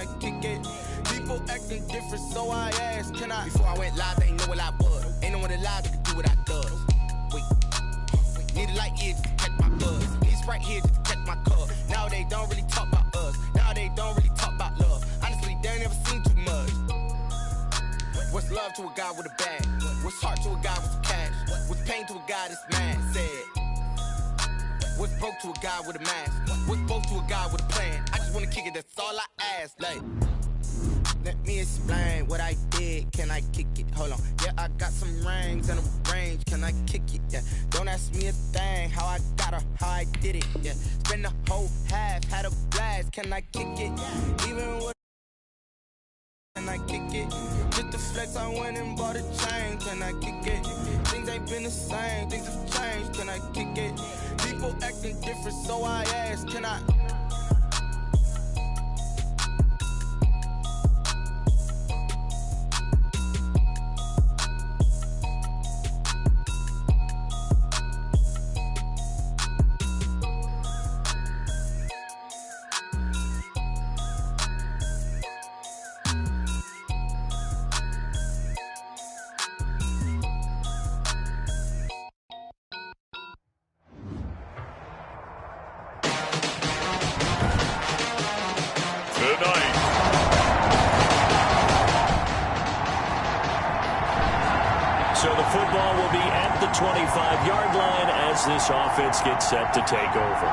I kick it? People acting different, so I asked, can I? Before I went live, they ain't know what I was. Ain't no one alive that could do what I does. Wait, need a light here just to catch my buzz. Need Sprite here just to catch my cup. Now they don't really talk about us. Now they don't really talk about love. Honestly, they ain't never seen too much. What's love to a guy with a bag? What's heart to a guy with some cash? What's pain to a guy that's mad? Said. What's broke to a guy with a mask? What's both to a guy with a plan? I just wanna kick it, that's all I ask. Like, let me explain what I did. Can I kick it? Hold on. Yeah, I got some rings and a range. Can I kick it? Yeah. Don't ask me a thing. How I got her, how I did it. Yeah. Spend the whole half, had a blast. Can I kick it? Even with can I kick it? Just the flex, I went and bought a chain. Can I kick it? Things ain't been the same, things have changed. Can I kick it? People acting different, so I asked, can I? So the football will be at the 25-yard line as this offense gets set to take over.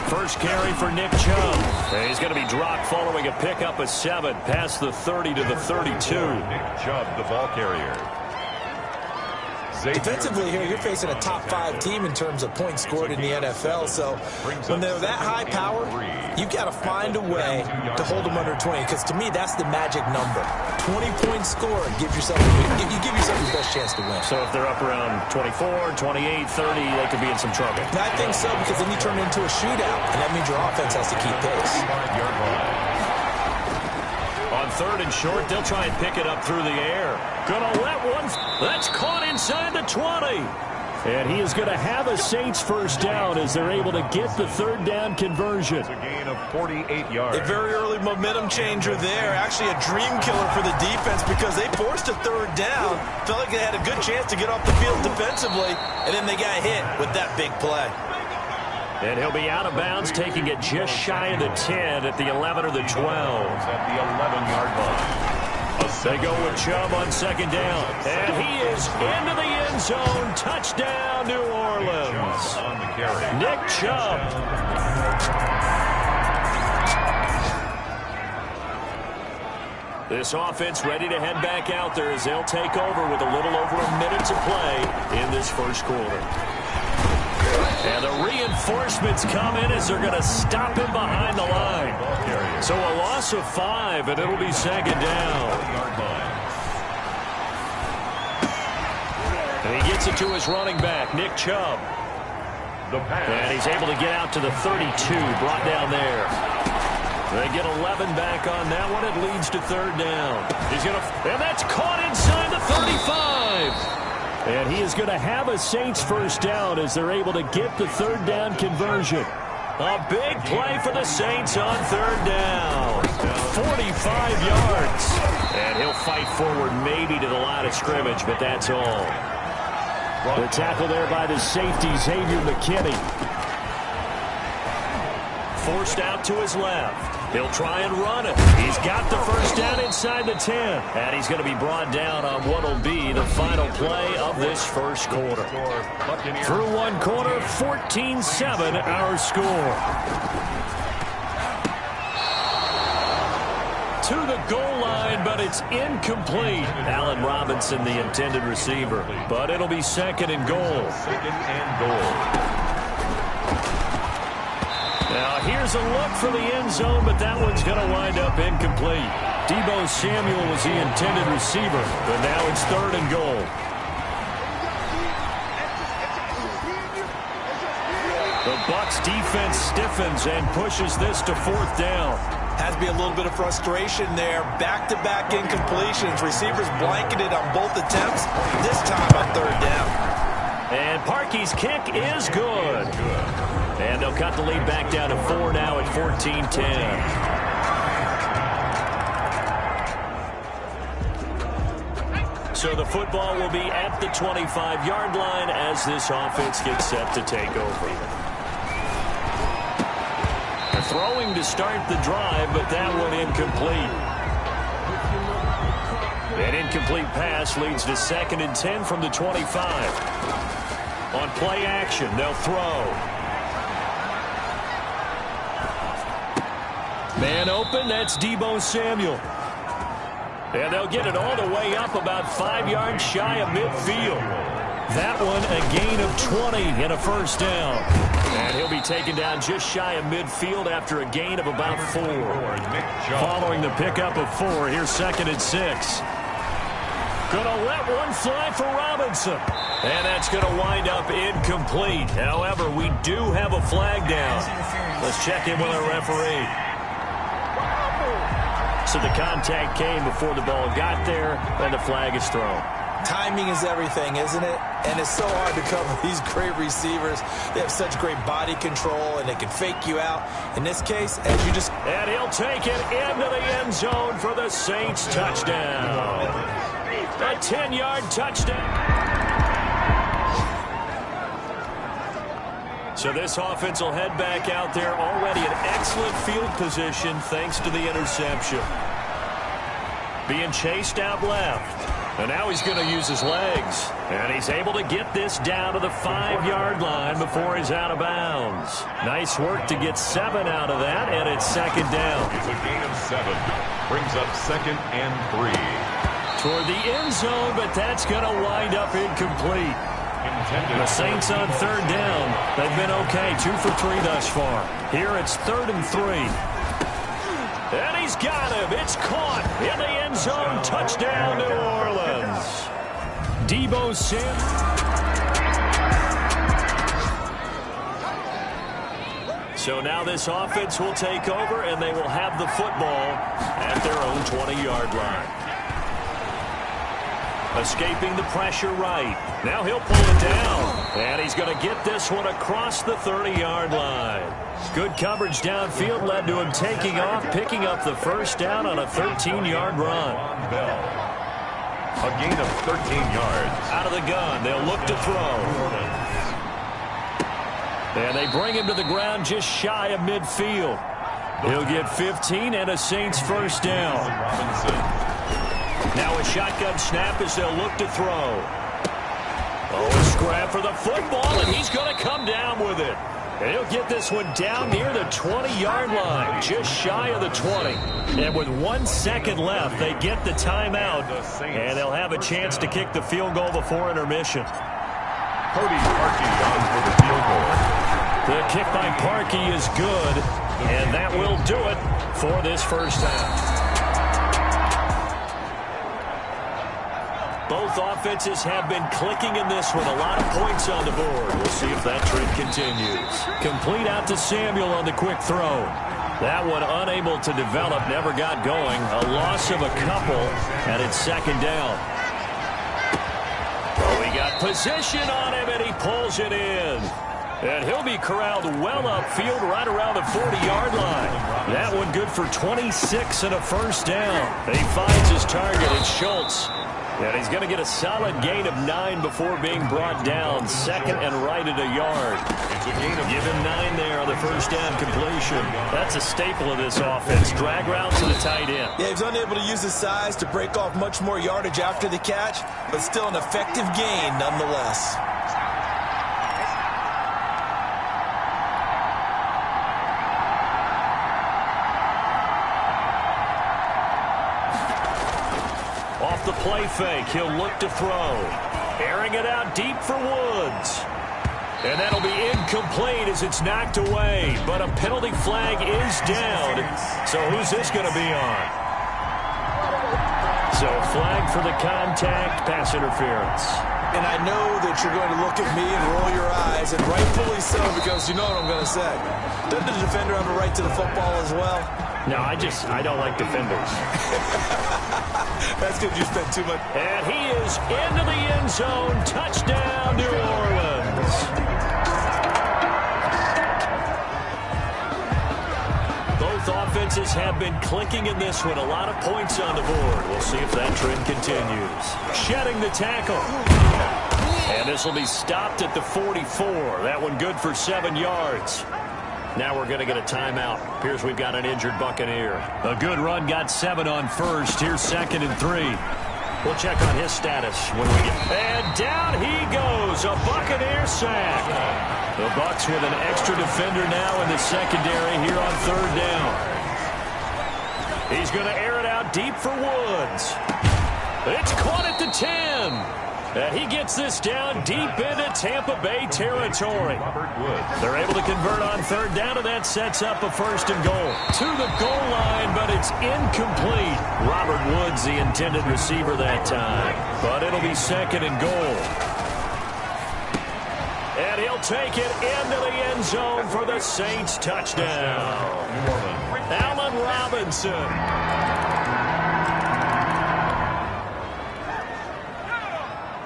First carry for Nick Chubb. And he's going to be dropped following a pickup of 7 past the 30 to the 32. Nick Chubb, the ball carrier. Defensively here, you're facing a top-5 team in terms of points scored in the NFL. So when they're that high power, you've got to find a way to hold them under 20. Because to me, that's the magic number. 20 points scored, you give yourself your best chance to win. So if they're up around 24, 28, 30, they could be in some trouble. I think so, because then you turn it into a shootout, and that means your offense has to keep pace. On 3rd and short, they'll try and pick it up through the air. Gonna let one. That's caught inside the 20. And he is going to have a Saints first down as they're able to get the 3rd down conversion. It's a gain of 48 yards. A very early momentum changer there. Actually a dream killer for the defense because they forced a 3rd down. Felt like they had a good chance to get off the field defensively, and then they got hit with that big play. And he'll be out of bounds, taking it just shy of the 10 at the 11 or the 12. At the 11-yard line. They go with Chubb on 2nd down. And he is into the end zone. Touchdown, New Orleans. On the carry. Nick Chubb. This offense ready to head back out there as they'll take over with a little over a minute to play in this first quarter. And the reinforcements come in as they're going to stop him behind the line. So a loss of 5, and it'll be 2nd down. And he gets it to his running back, Nick Chubb. And he's able to get out to the 32, brought down there. They get 11 back on that one. It leads to 3rd down. And that's caught inside the 35. And he is going to have a Saints first down as they're able to get the 3rd down conversion. A big play for the Saints on 3rd down. 45 yards. And he'll fight forward maybe to the line of scrimmage, but that's all. The tackle there by the safety, Xavier McKinney. Forced out to his left. He'll try and run it. He's got the first down inside the 10. And he's going to be brought down on what will be the final play of this first quarter. Through one quarter, 14-7 our score. To the goal line, but it's incomplete. Allen Robinson, the intended receiver. But it'll be 2nd and goal. 2nd and goal. Now, here's a look for the end zone, but that one's going to wind up incomplete. Deebo Samuel was the intended receiver, but now it's 3rd and goal. The Bucs defense stiffens and pushes this to 4th down. Has to be a little bit of frustration there. Back-to-back incompletions. Receivers blanketed on both attempts, this time on 3rd down. And Parkey's kick is good. And they'll cut the lead back down to 4 now at 14-10. So the football will be at the 25-yard line as this offense gets set to take over. They're throwing to start the drive, but that one incomplete. An incomplete pass leads to 2nd and 10 from the 25. On play action, they'll throw. Man open, that's Deebo Samuel. And they'll get it all the way up about 5 yards shy of midfield. That one a gain of 20 and a first down. And he'll be taken down just shy of midfield after a gain of about 4. Following the pickup of 4, here's 2nd and 6. Gonna let one fly for Robinson. And that's gonna wind up incomplete. However, we do have a flag down. Let's check in with our referee. So the contact came before the ball got there, and the flag is thrown. Timing is everything, isn't it? And it's so hard to cover these great receivers. They have such great body control, and they can fake you out. In this case, as you just... And he'll take it into the end zone for the Saints touchdown. A 10-yard touchdown. So this offense will head back out there, already in excellent field position thanks to the interception. Being chased out left. And now he's going to use his legs. And he's able to get this down to the 5-yard line before he's out of bounds. Nice work to get 7 out of that, and it's 2nd down. It's a gain of 7. Brings up 2nd and 3. Toward the end zone, but that's going to wind up incomplete. The Saints on 3rd down. They've been okay, 2 for 3 thus far. Here it's 3rd and 3. And he's got him. It's caught in the end zone. Touchdown, New Orleans. Deebo Samuel. So now this offense will take over, and they will have the football at their own 20-yard line. Escaping the pressure right. Now he'll pull it down. And he's going to get this one across the 30-yard line. Good coverage downfield led to him taking off, picking up the first down on a 13-yard run. A gain of 13 yards. Out of the gun, they'll look to throw. And they bring him to the ground just shy of midfield. He'll get 15 and a Saints first down. Now a shotgun snap as they'll look to throw. Oh, a scrap for the football, and he's going to come down with it. And he'll get this one down near the 20-yard line, just shy of the 20. And with 1 second left, they get the timeout, and they'll have a chance to kick the field goal before intermission. Cody Parkey on for the field goal. The kick by Parkey is good, and that will do it for this first half. Both offenses have been clicking in this one. A lot of points on the board. We'll see if that trend continues. Complete out to Samuel on the quick throw. That one unable to develop, never got going. A loss of a couple, and it's 2nd down. Oh, he got position on him, and he pulls it in. And he'll be corralled well upfield right around the 40-yard line. That one good for 26 and a first down. He finds his target, it's Schultz. And he's going to get a solid gain of 9 before being brought down. 2nd and right at a yard. Give him 9 there on the first down completion. That's a staple of this offense. Drag routes to the tight end. Yeah, he's unable to use his size to break off much more yardage after the catch, but still an effective gain nonetheless. The play fake, he'll look to throw. Airing it out deep for Woods. And that'll be incomplete as it's knocked away. But a penalty flag is down. So who's this going to be on? So flag for the contact, pass interference. And I know that you're going to look at me and roll your eyes, and rightfully so, because you know what I'm going to say. Doesn't the defender have a right to the football as well? No, I don't like defenders. That's because you spent too much. And he is into the end zone. Touchdown, New Orleans. Both offenses have been clicking in this one. A lot of points on the board. We'll see if that trend continues. Shedding the tackle. And this will be stopped at the 44. That one good for 7 yards. Now we're going to get a timeout. Appears we've got an injured Buccaneer. A good run got 7 on first. Here's 2nd and 3. We'll check on his status when we get... And down he goes. A Buccaneer sack. The Bucs with an extra defender now in the secondary here on 3rd down. He's going to air it out deep for Woods. It's caught at the 10. And he gets this down deep into Tampa Bay territory. They're able to convert on 3rd down, and that sets up a 1st and goal. To the goal line, but it's incomplete. Robert Woods, the intended receiver that time. But it'll be 2nd and goal. And he'll take it into the end zone for the Saints touchdown. Allen Robinson.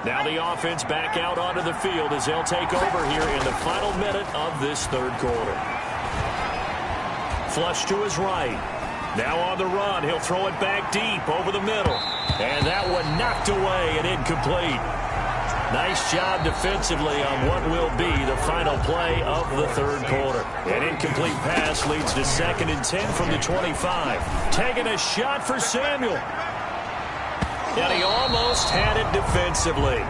Now the offense back out onto the field as they'll take over here in the final minute of this 3rd quarter. Flush to his right. Now on the run, he'll throw it back deep over the middle. And that one knocked away and incomplete. Nice job defensively on what will be the final play of the 3rd quarter. An incomplete pass leads to 2nd and 10 from the 25. Taking a shot for Samuel. And he almost had it defensively.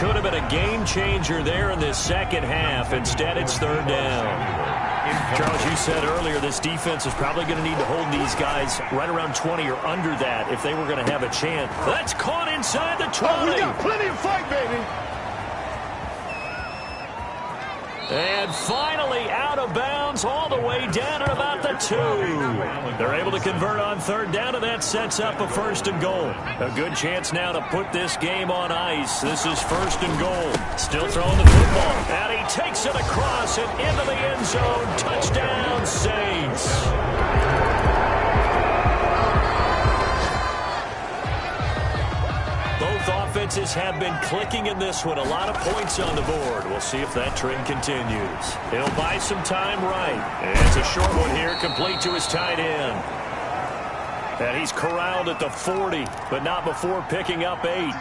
Could have been a game changer there in this 2nd half. Instead, it's 3rd down. Charles, you said earlier this defense is probably going to need to hold these guys right around 20 or under that if they were going to have a chance. That's caught inside the 20. Oh, we got plenty of fight, baby. And finally out of bounds all the way down at about the 2. They're able to convert on 3rd down, and that sets up a 1st and goal. A good chance now to put this game on ice. This is 1st and goal. Still throwing the football. And he takes it across and into the end zone. Touchdown, Saints. Both offenses have been clicking in this one. A lot of points on the board. We'll see if that trend continues. He'll buy some time right. And it's a short one here, complete to his tight end. And he's corralled at the 40, but not before picking up 8.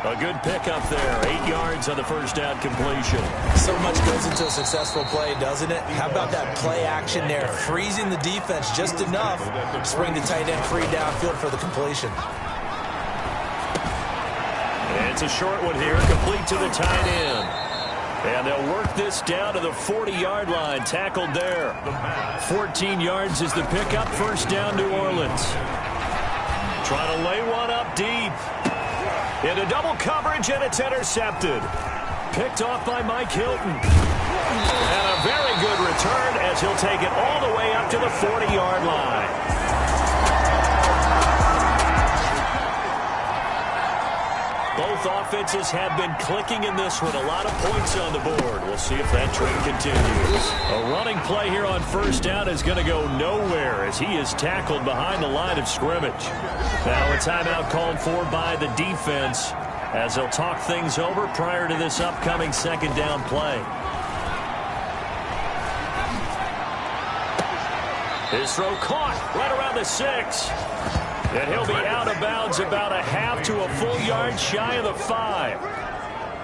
A good pickup there. 8 yards on the 1st down completion. So much goes into a successful play, doesn't it? How about that play action there? Freezing the defense just enough to bring the tight end free downfield for the completion. It's a short one here, complete to the tight end. And they'll work this down to the 40-yard line, tackled there. 14 yards is the pickup, 1st down, New Orleans. Trying to lay one up deep. Into double coverage, and it's intercepted. Picked off by Mike Hilton. And a very good return as he'll take it all the way up to the 40-yard line. Both offenses have been clicking in this one. A lot of points on the board. We'll see if that trend continues. A running play here on 1st down is going to go nowhere as he is tackled behind the line of scrimmage. Now a timeout called for by the defense as they'll talk things over prior to this upcoming 2nd down play. His throw caught right around the 6. And he'll be out of bounds about a half to a full yard shy of the 5.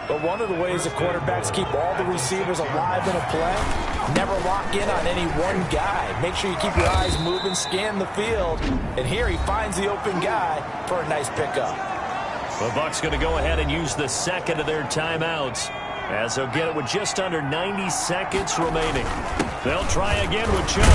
But one of the ways the quarterbacks keep all the receivers alive in a play, never lock in on any one guy. Make sure you keep your eyes moving, scan the field. And here he finds the open guy for a nice pickup. The Bucs going to go ahead and use the 2nd of their timeouts as they'll get it with just under 90 seconds remaining. They'll try again with Chubb.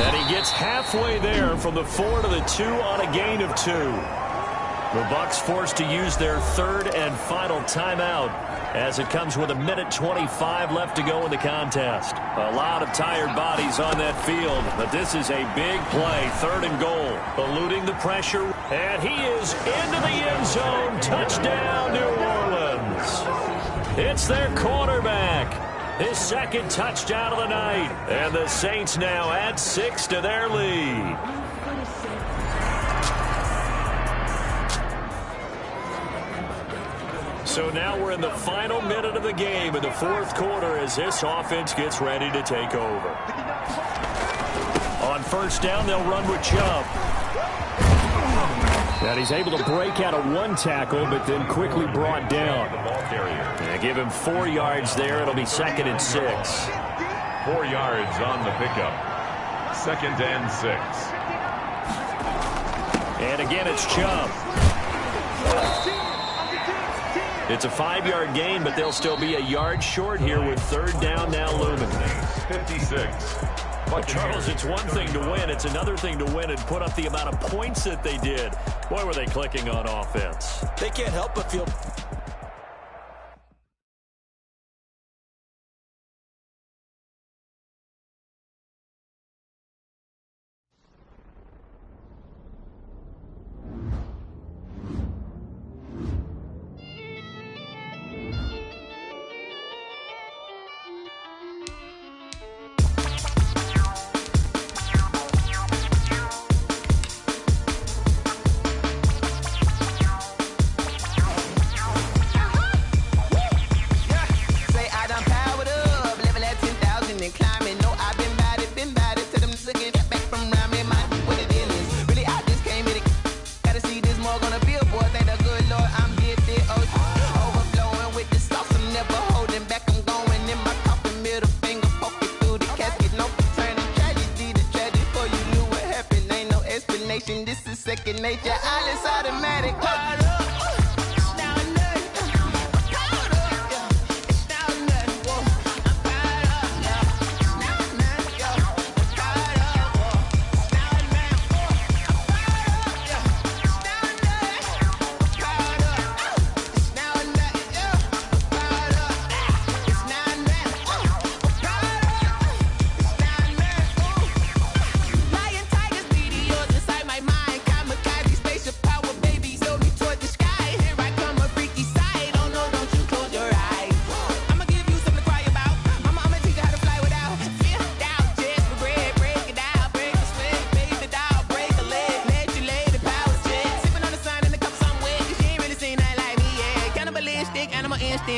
And he gets halfway there from the 4 to the 2 on a gain of 2. The Bucs forced to use their 3rd and final timeout as it comes with 1:25 left to go in the contest. A lot of tired bodies on that field, but this is a big play. 3rd and goal. Eluding the pressure. And he is into the end zone. Touchdown, New Orleans. It's their quarterback. His 2nd touchdown of the night. And the Saints now add 6 to their lead. So now we're in the final minute of the game in the 4th quarter as this offense gets ready to take over. On On first down, they'll run with Chubb. And he's able to break out of one tackle, but then quickly brought down. And give him 4 yards there. It'll be 2nd and 6. 4 yards on the pickup. 2nd and 6. And again, it's Chubb. It's a 5-yard gain, but they'll still be a yard short here with 3rd down now looming. 56. But Charles, it's one thing to win. It's another thing to win and put up the amount of points that they did. Boy, were they clicking on offense. They can't help but feel... This is second nature. All is automatic.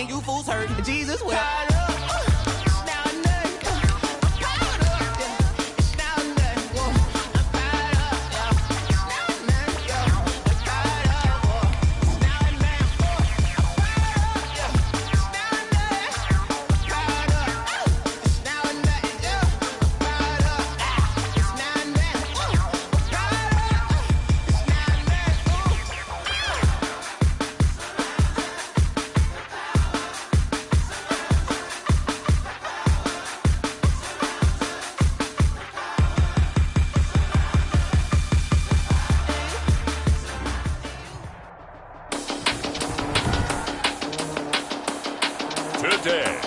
You fools hurt. Jesus will. Today.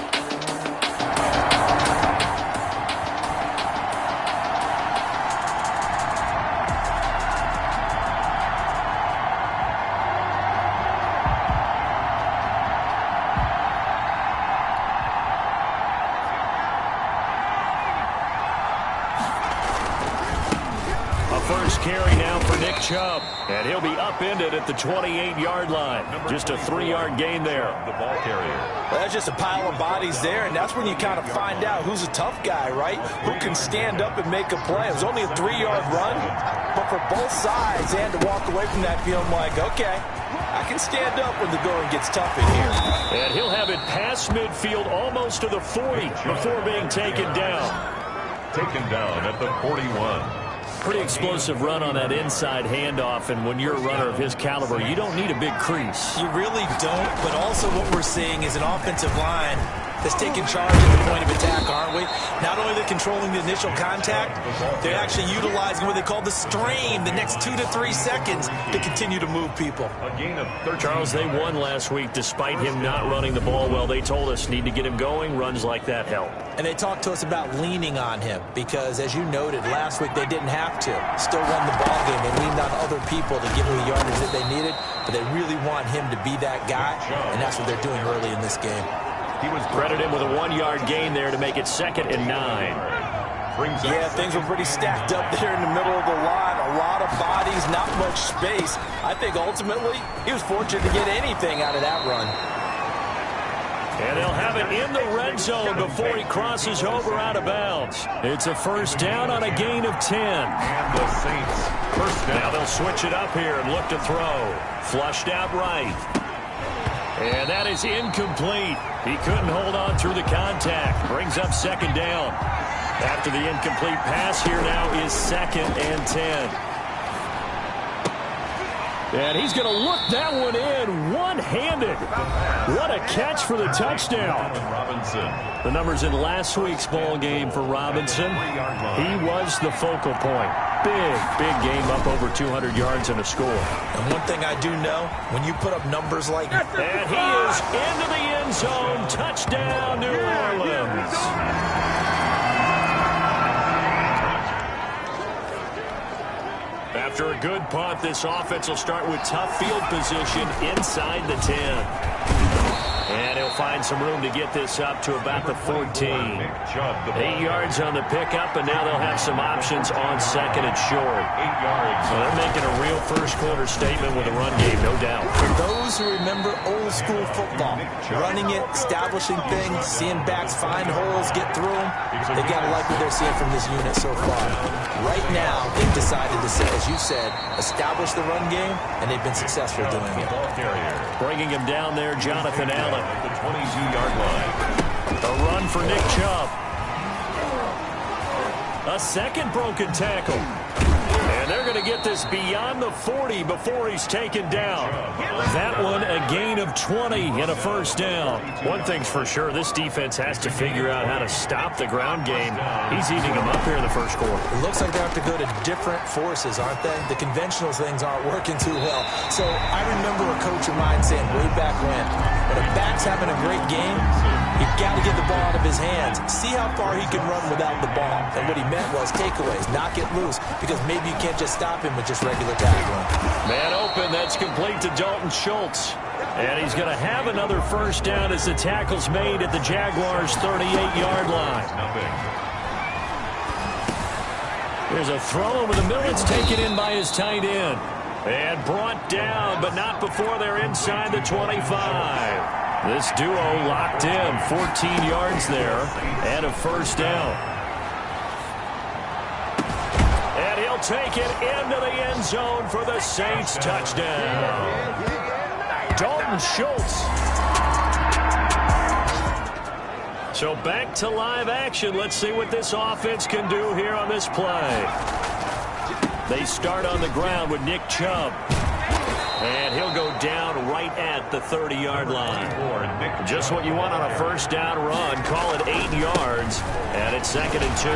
First carry now for Nick Chubb, and he'll be upended at the 28-yard line. Just a 3-yard gain there. The ball carrier. Well, that's just a pile of bodies there, and that's when you kind of find out who's a tough guy, right? Who can stand up and make a play. It was only a 3-yard run, but for both sides, and to walk away from that feeling like, okay, I can stand up when the going gets tough in here. And he'll have it past midfield almost to the 40 before being taken down. Taken down at the 41. Pretty explosive run on that inside handoff, and when you're a runner of his caliber, you don't need a big crease. You really don't, but also what we're seeing is an offensive line that's taking charge at the point of attack, aren't we? Not only are they controlling the initial contact, they're actually utilizing what they call the strain, the next 2 to 3 seconds, to continue to move people. A gain of 13. Charles, they won last week despite him not running the ball well. They told us need to get him going. Runs like that help. And they talked to us about leaning on him because, as you noted, last week they didn't have to. Still won the ball game. They leaned on other people to give him the yardage that they needed, but they really want him to be that guy, and that's what they're doing early in this game. He was credited with a 1-yard gain there to make it 2nd and 9. Yeah, things were pretty stacked up there in the middle of the line. A lot of bodies, not much space. I think ultimately he was fortunate to get anything out of that run. And they'll have it in the red zone before he crosses over out of bounds. It's a first down on a gain of 10. And the Saints first down. Now they'll switch it up here and look to throw. Flushed out right. And that is incomplete. He couldn't hold on through the contact. Brings up second down. After the incomplete pass, here now is 2nd and 10. And he's going to look that one in one-handed. What a catch for the touchdown. Robinson. The numbers in last week's ball game for Robinson. He was the focal point. Big game, up over 200 yards and a score. And one thing I do know, when you put up numbers like that. And he is into the end zone. Touchdown, New Orleans. After a good punt, this offense will start with tough field position inside the 10. And he'll find some room to get this up to about the 14. 8 yards on the pickup, and now they'll have some options on 2nd and short. 8 yards. So they're making a real first-quarter statement with a run game, no doubt. For those who remember old-school football, running it, establishing things, seeing backs find holes, get through them, they got to like what they're seeing from this unit so far. Right now, they've decided to, say, as you said, establish the run game, and they've been successful doing it. Bringing him down there, Jonathan Allen. At the 22-yard line. A run for Nick Chubb. A second broken tackle. And they're going to get this beyond the 40 before he's taken down. That one a gain of 20 and a first down. One thing's for sure, this defense has to figure out how to stop the ground game. He's eating them up here in the first quarter. It looks like they have to go to different forces, aren't they? The conventional things aren't working too well. So I remember a coach of mine saying way back when a back's having a great game, you've got to get the ball out of his hands. See how far he can run without the ball. And what he meant was takeaways, knock it loose, because maybe you can't just stop him with just regular tackling. Man open, that's complete to Dalton Schultz. And he's going to have another first down as the tackle's made at the Jaguars' 38-yard line. There's a throw over the middle. It's taken in by his tight end. And brought down, but not before they're inside the 25. This duo locked in, 14 yards there, and a first down. And he'll take it into the end zone for the Saints touchdown. Dalton Schultz. So back to live action. Let's see what this offense can do here on this play. They start on the ground with Nick Chubb. And he'll go down right at the 30-yard line. Just what you want on a first down run. Call it 8 yards. And it's 2nd and 2.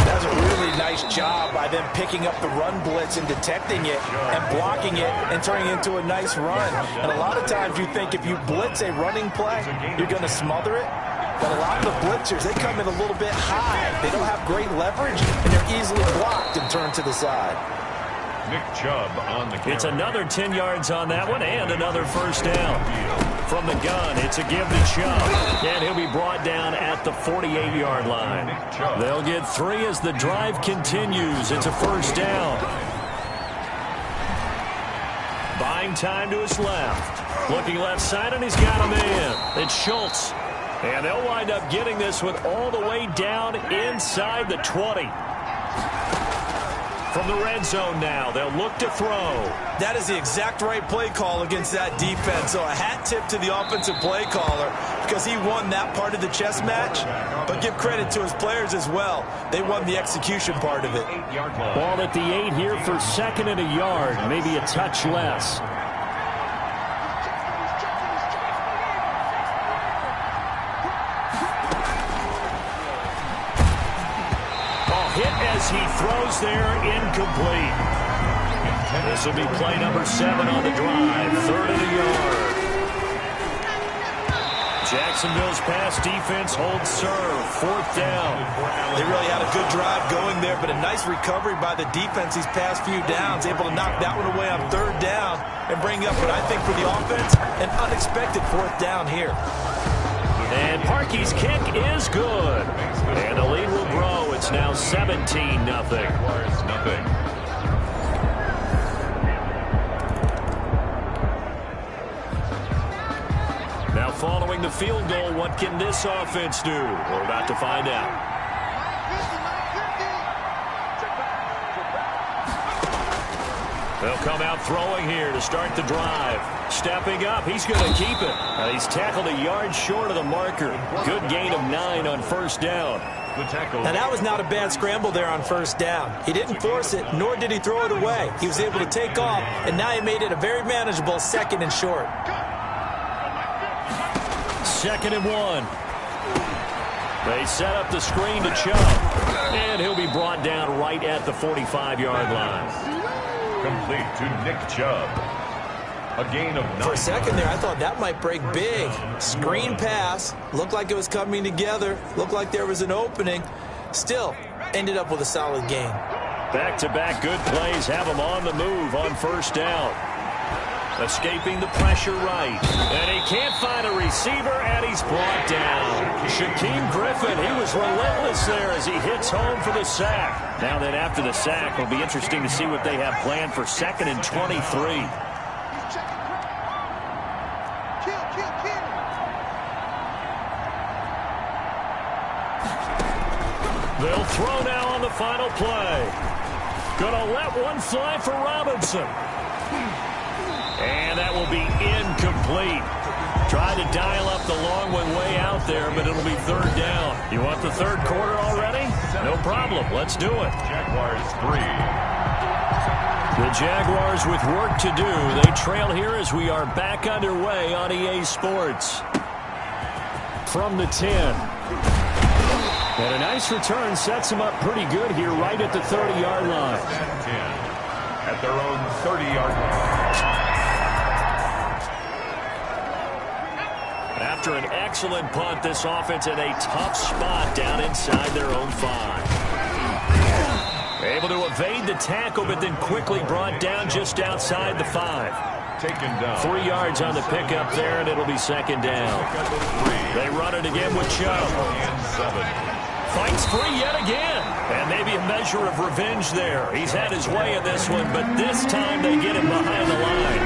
That's a really nice job by them picking up the run blitz and detecting it and blocking it and turning it into a nice run. And a lot of times you think if you blitz a running play, you're going to smother it. But a lot of the blitzers, they come in a little bit high. They don't have great leverage, and they're easily blocked and turned to the side. Nick Chubb on the carry. It's another 10 yards on that one and another first down. From the gun, it's a give to Chubb. And he'll be brought down at the 48-yard line. They'll get 3 as the drive continues. It's a first down. Buying time to his left. Looking left side, and he's got him in. It's Schultz. And they'll wind up getting this one all the way down inside the 20. From the red zone now, they'll look to throw. That is the exact right play call against that defense. So a hat tip to the offensive play caller because he won that part of the chess match. But give credit to his players as well. They won the execution part of it. Ball at the 8 here for 2nd and a yard, maybe a touch less. As he throws there, incomplete. This will be play number 7 on the drive, 3rd and a yard. Jacksonville's pass defense holds serve, 4th down. They really had a good drive going there, but a nice recovery by the defense these past few downs, able to knock that one away on 3rd down and bring up what I think for the offense, an unexpected 4th down here. And Parkey's kick is good. And the lead will grow. It's now 17-0. Now following scoring the field goal. What can this offense do? We're about to find out. They'll come out throwing here to start the drive. Stepping up, he's going to keep it. He's tackled a yard short of the marker. Good gain of 9 on first down. Now, that was not a bad scramble there on first down. He didn't force it, nor did he throw it away. He was able to take off, and now he made it a very manageable 2nd and short. 2nd and 1. They set up the screen to Chubb, and he'll be brought down right at the 45-yard line. Complete to Nick Chubb. A gain of 9. For a second there, I thought that might break big. Screen pass. Looked like it was coming together. Looked like there was an opening. Still, ended up with a solid gain. Back-to-back good plays have him on the move on first down. Escaping the pressure right. And he can't find a receiver, and he's brought down. Shaquem Griffin, he was relentless there as he hits home for the sack. Now then, after the sack, it'll be interesting to see what they have planned for 2nd and 23. They'll throw now on the final play. Gonna let one fly for Robinson. And that will be incomplete. Tried to dial up the long one way out there, but it'll be 3rd down. You want the 3rd quarter already? No problem. Let's do it. Jaguars 3. The Jaguars with work to do. They trail here as we are back underway on EA Sports. From the 10. And a nice return sets them up pretty good here right at the 30-yard line. 10 at their own 30-yard line. After an excellent punt, this offense in a tough spot down inside their own 5. Able to evade the tackle, but then quickly brought down just outside the 5. Taken down. 3 yards on the pickup there, and it'll be 2nd down. They run it again with Chubb. And 7. Fights free yet again. And maybe a measure of revenge there. He's had his way in this one, but this time they get him behind the line.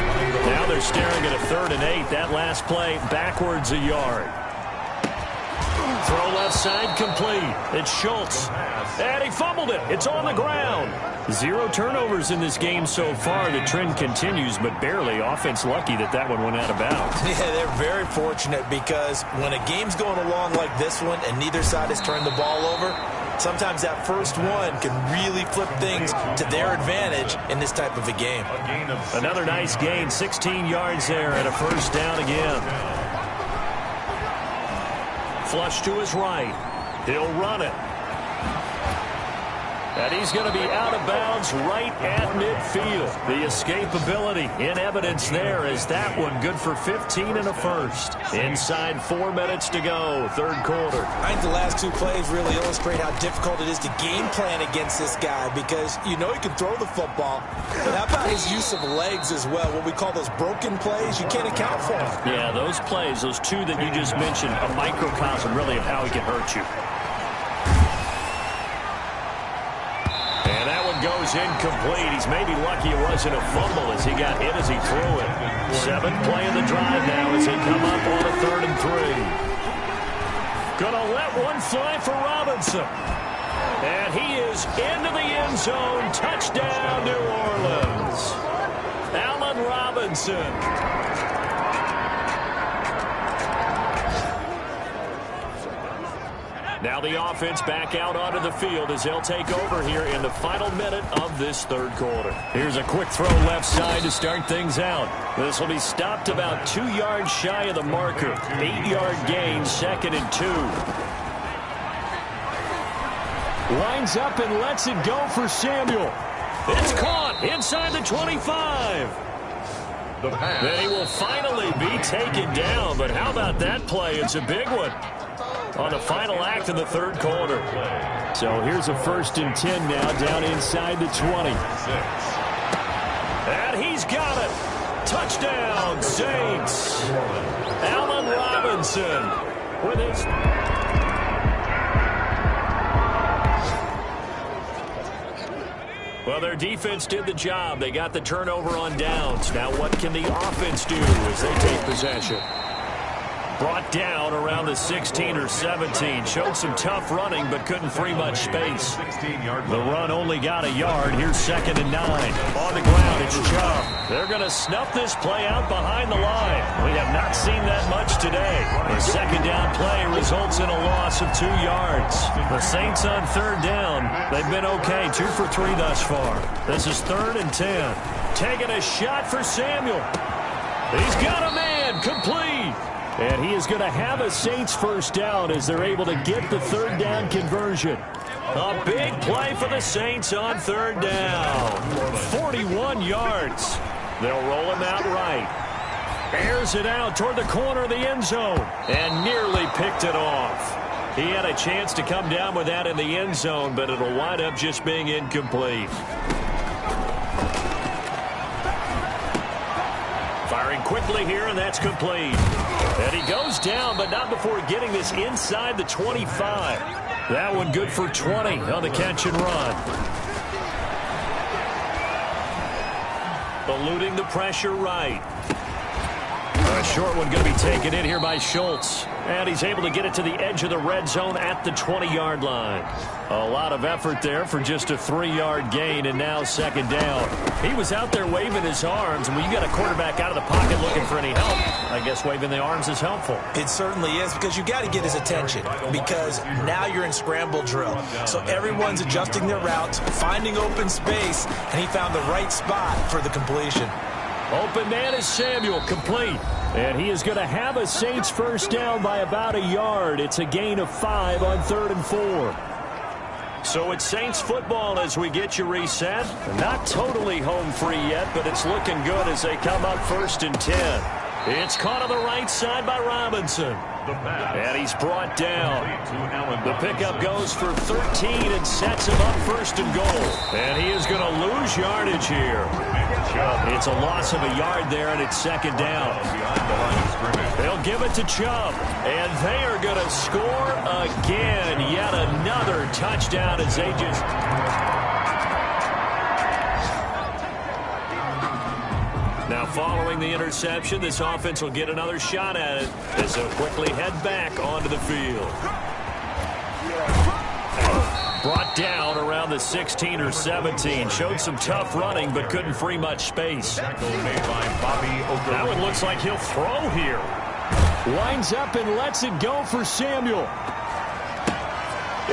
Now they're staring at a 3rd and 8. That last play backwards a yard. Throw left side complete. It's Schultz. And he fumbled it. It's on the ground. 0 turnovers in this game so far. The trend continues, but barely. Offense lucky that one went out of bounds. Yeah, they're very fortunate because when a game's going along like this one and neither side has turned the ball over, sometimes that first one can really flip things to their advantage in this type of a game. Another nice gain, 16 yards there and a 1st down again. Flush to his right. He'll run it. And he's going to be out of bounds right at midfield. The escapability in evidence there is that one good for 15 and a 1st. Inside 4 minutes to go, 3rd quarter. I think the last 2 plays really illustrate how difficult it is to game plan against this guy because you know he can throw the football. But how about his use of legs as well? What we call those broken plays, you can't account for them. Yeah, those plays, those 2 that you just mentioned, a microcosm really of how he can hurt you. Goes incomplete. He's maybe lucky it wasn't a fumble as he got hit as he threw it. 7th play of the drive now as they come up on a 3rd and 3. Gonna let one fly for Robinson. And he is into the end zone. Touchdown, New Orleans. Allen Robinson. Now the offense back out onto the field as they'll take over here in the final minute of this 3rd quarter. Here's a quick throw left side to start things out. This will be stopped about 2 yards shy of the marker. 8-yard gain, 2nd and 2. Lines up and lets it go for Samuel. It's caught inside the 25. Then he will finally be taken down, but how about that play? It's a big one on the final act of the 3rd quarter. So here's a 1st and 10 now down inside the 20. And he's got it. Touchdown, Saints. Allen Robinson with his... Well, their defense did the job. They got the turnover on downs. Now what can the offense do as they take possession? Brought down around the 16 or 17. Showed some tough running, but couldn't free much space. The run only got a yard. Here's 2nd and 9. On the ground, it's Chubb. They're going to snuff this play out behind the line. We have not seen that much today. The 2nd down play results in a loss of 2 yards. The Saints on 3rd down. They've been okay, 2 for 3 thus far. This is 3rd and 10. Taking a shot for Samuel. He's got a man, complete. And he is going to have a Saints first down as they're able to get the 3rd down conversion. A big play for the Saints on 3rd down. 41 yards. They'll roll him out right. Airs it out toward the corner of the end zone and nearly picked it off. He had a chance to come down with that in the end zone, but it'll wind up just being incomplete. Firing quickly here, and that's complete. And he goes down, but not before getting this inside the 25. That one good for 20 on the catch and run. Eluding the pressure right. A short one going to be taken in here by Schultz. And he's able to get it to the edge of the red zone at the 20-yard line. A lot of effort there for just a 3-yard gain, and now 2nd down. He was out there waving his arms, and when you got a quarterback out of the pocket looking for any help, I guess waving the arms is helpful. It certainly is, because you got to get his attention, because now you're in scramble drill. So everyone's adjusting their routes, finding open space, and he found the right spot for the completion. Open man is Samuel, complete. And he is going to have a Saints first down by about a yard. It's a gain of 5 on 3rd and 4. So it's Saints football as we get you reset. Not totally home free yet, but it's looking good as they come up 1st and 10. It's caught on the right side by Robinson. And he's brought down. The pickup goes for 13 and sets him up 1st and goal. And he is going to lose yardage here. It's a loss of a yard there, and it's 2nd down. They'll give it to Chubb. And they are going to score again. Yet another touchdown as they just... Now, following the interception, this offense will get another shot at it as they'll quickly head back onto the field. Brought down around the 16 or 17. Showed some tough running, but couldn't free much space. That one looks like he'll throw here. Winds up and lets it go for Samuel.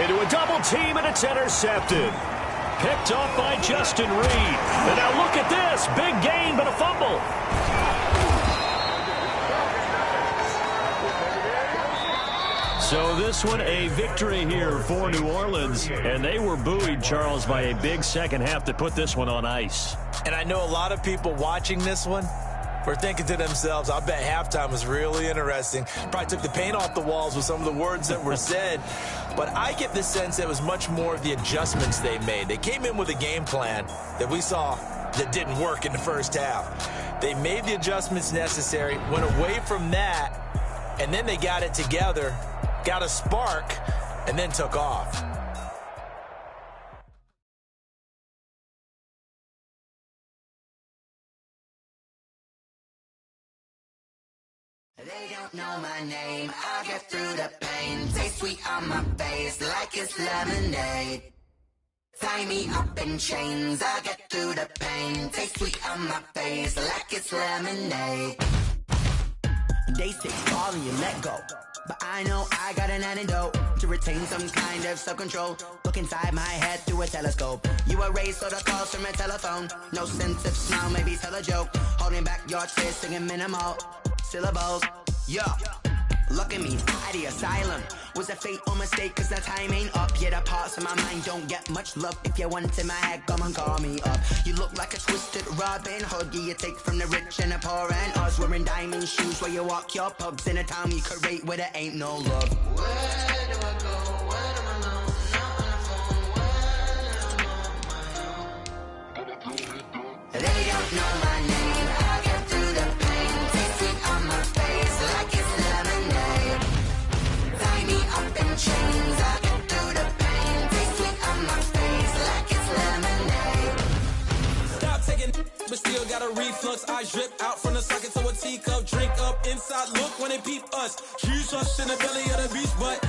Into a double team, and it's intercepted. Picked off by Justin Reed. And now look at this. Big gain, but a fumble. So this one a victory here for New Orleans. And they were buoyed, Charles, by a big second half to put this one on ice. And I know a lot of people watching this one were thinking to themselves, I bet halftime was really interesting. Probably took the paint off the walls with some of the words that were said. But I get the sense that it was much more of the adjustments they made. They came in with a game plan that we saw that didn't work in the first half. They made the adjustments necessary, went away from that, and then they got it together, got a spark, and then took off. They don't know my name, I'll get through the pain. Taste sweet on my face like it's lemonade. Tie me up in chains, I'll get through the pain. Taste sweet on my face like it's lemonade. They say fall and you let go, but I know I got an antidote to retain some kind of self-control. Look inside my head through a telescope. You erase all the calls from a telephone. No sense of smile, maybe tell a joke. Holding back your tears, singing minimal syllables. Yeah, look at me, at the asylum. Was a fate or mistake, cause the time ain't up. Yeah, the parts of my mind don't get much love. If you want in my head, come and call me up. You look like a twisted Robin Hood. Yeah, you take from the rich and the poor and us. Wearing diamond shoes where you walk your pubs in a town you could rate where there ain't no love. Where do I go? Where do I know? Not on the phone. Where do I know? They don't know my name. I get through the pain. Taste sweet on my face like it's lemonade. Tie me up in chains. I get through the pain. Taste sweet on my face like it's lemonade. Stop taking, but still gotta a reflux. I drip out from the socket to a teacup. Drink up inside, look when they peep us. Jesus in the belly of the beast, but